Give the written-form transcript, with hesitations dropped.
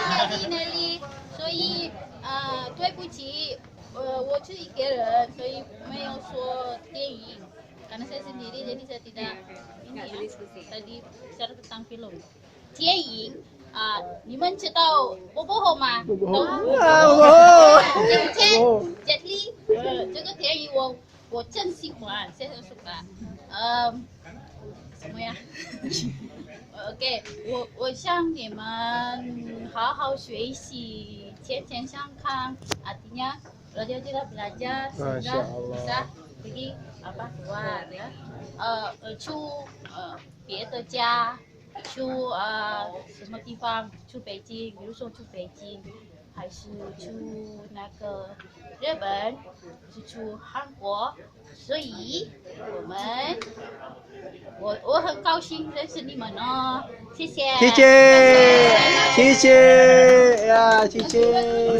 哪里，所以对不起，我是一个人，所以没有说电影。Karena saya sendiri, jadi saya tidak ini ya. Tadi bicara tentang film. 电影你们知道波波后吗？懂。Jet Li， 这个电影我真喜欢，saya suka。什么呀？OK， 我向你们好好学习，天天想看，artinya belajar tidak belajar sehingga bisa pergi keluar ya， 去别的家，去什么地方？去北京，比如说去北京，还是去那个日本，还是去韩国？所以我很高兴认识你们哦，谢谢，谢谢呀，谢谢。